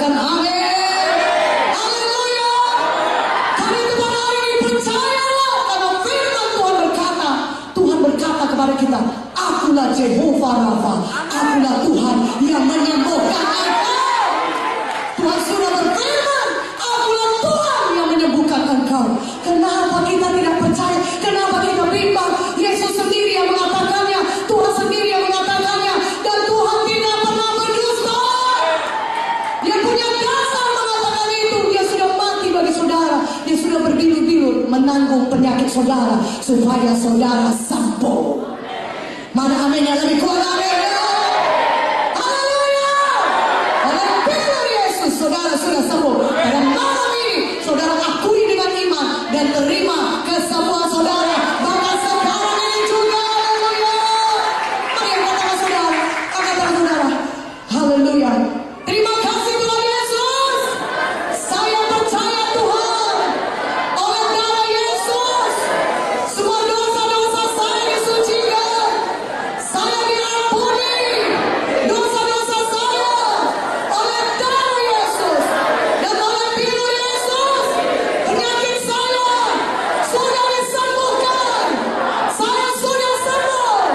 Katakan amin. Haleluya. Kami kepada hari ini percayalah, karena firman Tuhan berkata kepada kita, akulah Jehovah Rafa, akulah Tuhan yang menyembuhkan engkau. Tuhan sudah berfirman, akulah Tuhan yang menyembuhkan engkau. Kenapa kita tidak percaya? Kenapa kita bimbang? Yesus sendiri yang mengatakannya, Tuhan sendiri yang mengatakannya, dan Tuhan tidak pernah berdusta. Dia punya dasar mengatakan itu. Dia sudah mati bagi saudara. Dia sudah berbilu-bilu menanggung penyakit saudara supaya saudara sembuh. Mana amin yang lebih kuat? Amin. Haleluya. Oleh bilu Yesus saudara sudah sembuh. Pada malam ini saudara akui dengan iman dan terima kesembuhan saudara. Bahkan sekarang ini juga. Haleluya. Mari katakan saudara, katakan saudara. Haleluya. Terima kasih Tuhan Yesus. Saya percaya Tuhan, oleh darah Yesus semua dosa-dosa saya disucikan. Saya diampuni dosa-dosa saya oleh darah Yesus, dan oleh bilu Yesus penyakit saya sudah disembuhkan. Saya sudah sembuh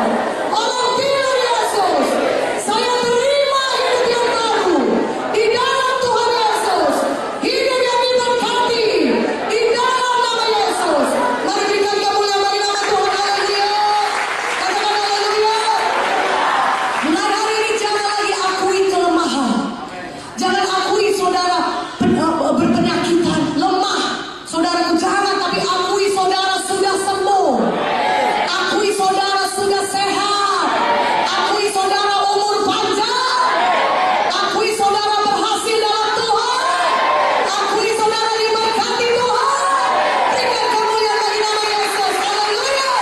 oleh bilu Yesus. Saya terima hidup yang baru di dalam Tuhan Yesus, hidup yang diberkati di dalam nama Yesus. Mari berikan kemuliaan bagi nama Tuhan. Haleluya. Katakan haleluya. Mulai hari ini jangan lagi akui kelemahan. Jangan akui saudara berpenyakitan, lemah. Saudaraku jangan, tapi akui saudara sudah sembuh. Akui saudara sudah sehat. Akui saudara umur panjang. Akui saudara berhasil dalam Tuhan. Akui saudara diberkati Tuhan. Berikan kemuliaan bagi nama Yesus. Haleluya.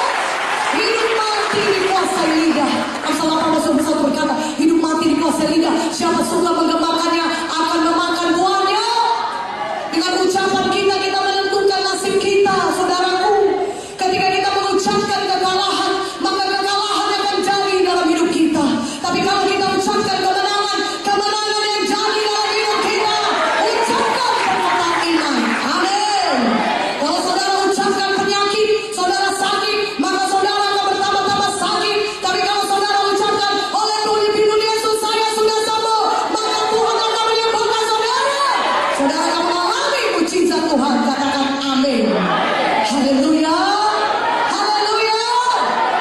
Hidup mati dikuasai lidah. Amsal 18:1 berkata, hidup mati dikuasai lidah. Siapa suka menggemakannya akan memakan buahnya. Dengan ucapan kita menentukan nasib kita, saudaraku. Ketika kita mengucapkan kekalahan, maka kekalahan akan jadi dalam hidup kita. Tapi kalau kita ucapkan kemenangan, kemenangan yang jadi dalam hidup kita. Ucapkan perkataan iman. Amin. Kalau saudara ucapkan penyakit, saudara sakit, maka saudara akan bertambah-tambah sakit. Tapi kalau saudara ucapkan, oleh bilu Yesus saya sudah sembuh, maka Tuhan akan menyembuhkan saudara. Saudara akan mengalami mujizat Tuhan. Katakan amin. Haleluya. Haleluya.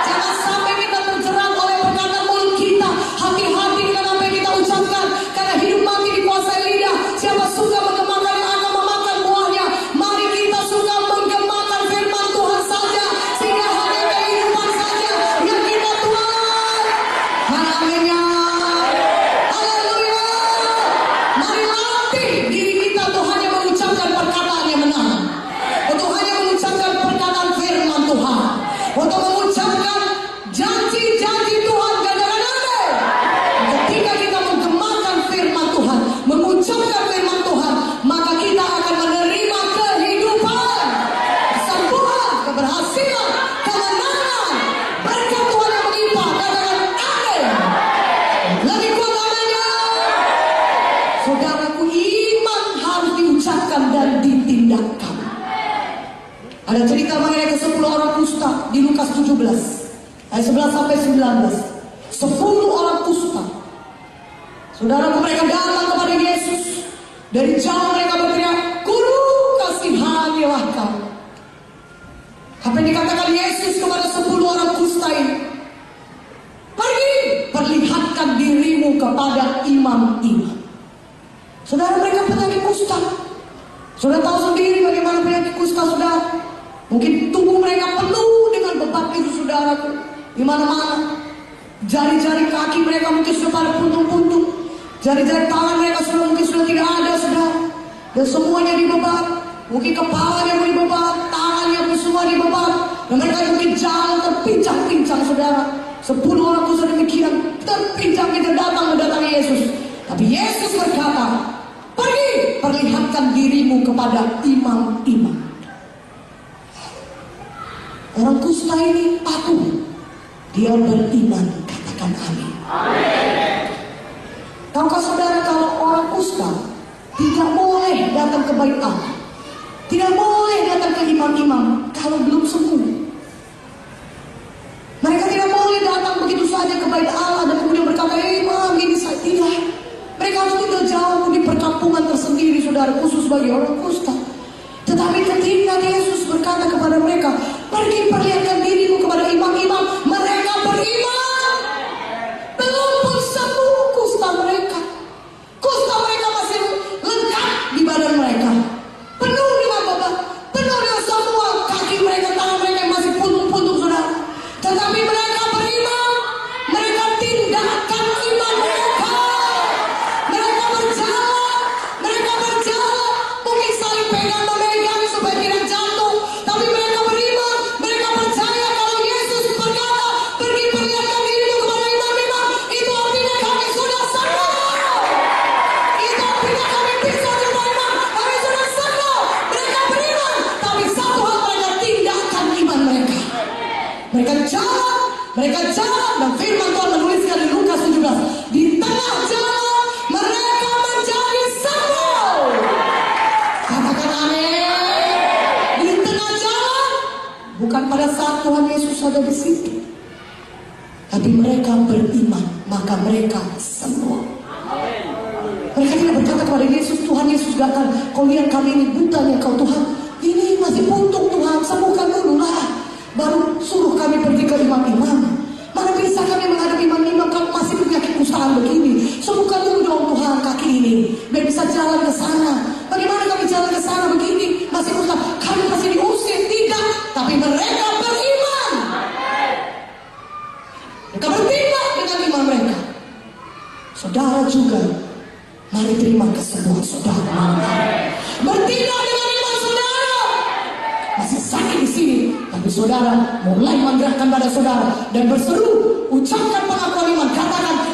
Jangan sampai kita terjerat oleh perkataan mulut kita. Hati-hati dengan apa yang kita ucapkan, karena hidup mati dikuasai lidah. Siapa suka menggemakan yang akan memakan buahnya. Mari kita suka menggemakan firman Tuhan saja, sehingga hanya kehidupan saja yang kita tuai. Mana aminnya? Haleluya. Mari latih diri kita untuk hanya mengucapkan perkataan yang benar, untuk hanya mengucapkan perkataan firman Tuhan, untuk mengucapkan janji-janji Tuhan. Kadang-kadang ketika kita menggemakan firman Tuhan, mengucapkan firman Tuhan, maka kita akan menerima kehidupan, kesembuhan, keberhasilan, kemenangan, berkat Tuhan yang melimpah. Katakan amin. Lebih kuat aminnya. Saudaraku, iman harus diucapkan dan ditindakkan. Ada cerita mengenai ke-10 orang kusta di Lukas 17 ayat 11 sampai 19. 10 orang kusta. Saudaraku, mereka datang kepada Yesus. Dari jauh mereka berteriak, Guru, kasihanilah kami. Apa yang dikatakan Yesus kepada 10 orang kusta ini? Pergi, perlihatkan dirimu kepada imam-imam. Saudara, mereka penyakit kusta. Saudara tahu sendiri bagaimana penyakit kusta, saudara. Mungkin tubuh mereka penuh dengan beban itu, saudaraku. Di mana-mana. Jari-jari kaki mereka mungkin sudah pada puntung-puntung. Jari-jari tangan mereka mungkin sudah tidak ada, saudara. Dan semuanya dibeban. Mungkin kepalanya pun dibeban, tangannya pun semua dibeban. Dan mereka mungkin jalan terpincang-pincang, saudara. 10 orang kusta demikian terpincang-pincang datang mendatangi Yesus. Tapi Yesus berkata, pergi, perlihatkan dirimu kepada imam-imam. Orang kusta ini patuh. Dia beriman. Katakan amin. Tahukah saudara, kalau orang kusta tidak boleh datang ke bait Allah, tidak boleh datang ke imam-imam kalau belum sembuh. Mereka tidak boleh datang begitu saja ke bait Allah dan kemudian berkata, imam ini saya tidak. Mereka harus tinggal jauh di perkampungan tersendiri, saudara, khusus bagi orang kusta. Tetapi ketika Yesus berkata kepada mereka, pergi perlihatkan dirimu kepada imam-imam, mereka beriman. Belum pun sembuh kusta mereka. Kusta mereka masih lengkap di badan mereka, penuh dengan beban, penuh dengan semua kaki mereka, tangan mereka yang masih puntung-puntung, saudara. Tetapi mereka beriman, mereka tindakan iman mereka. Mereka berjalan, mungkin saling pegang-memegang supaya tidak jatuh. Tapi mereka beriman, mereka percaya kalau Yesus berkata, pergi perlihatkan dirimu kepada imam-imam, itu artinya kami sudah sembuh. Itu artinya kami bisa beriman, kami sudah sembuh. Mereka beriman, tapi satu hal mereka tindakan iman mereka. Mereka jalan, dan firman Tuhan menuliskan di Lukas 17, di tengah jalan mereka menjadi sembuh. Katakan amin. Di tengah jalan, bukan pada saat Tuhan Yesus ada di situ, tapi mereka beriman, maka mereka sembuh. Mereka tidak berkata kepada Yesus, Tuhan Yesus gagal, kau lihat kami ini butanya kau Tuhan, ini masih puntung Tuhan, sembuhkan dulu lah. Baru suruh kami pergi ke imam-imam. Mana bisa kami menghadapi imam-imam kalau masih penyakit kustaan begini? Sembuhkan dulu dong Tuhan kaki ini, biar bisa jalan ke sana. Bagaimana kami jalan ke sana begini? Masih kusta, kami masih diusir. Tidak, tapi mereka beriman. Mereka bertindak dengan iman mereka. Saudara juga, mari terima kesembuhan saudara. Bertindak dengan iman saudara. Masih sakit di sini, tapi saudara mulai menggerakkan badan saudara dan berseru, ucapkan pengakuan iman, katakan,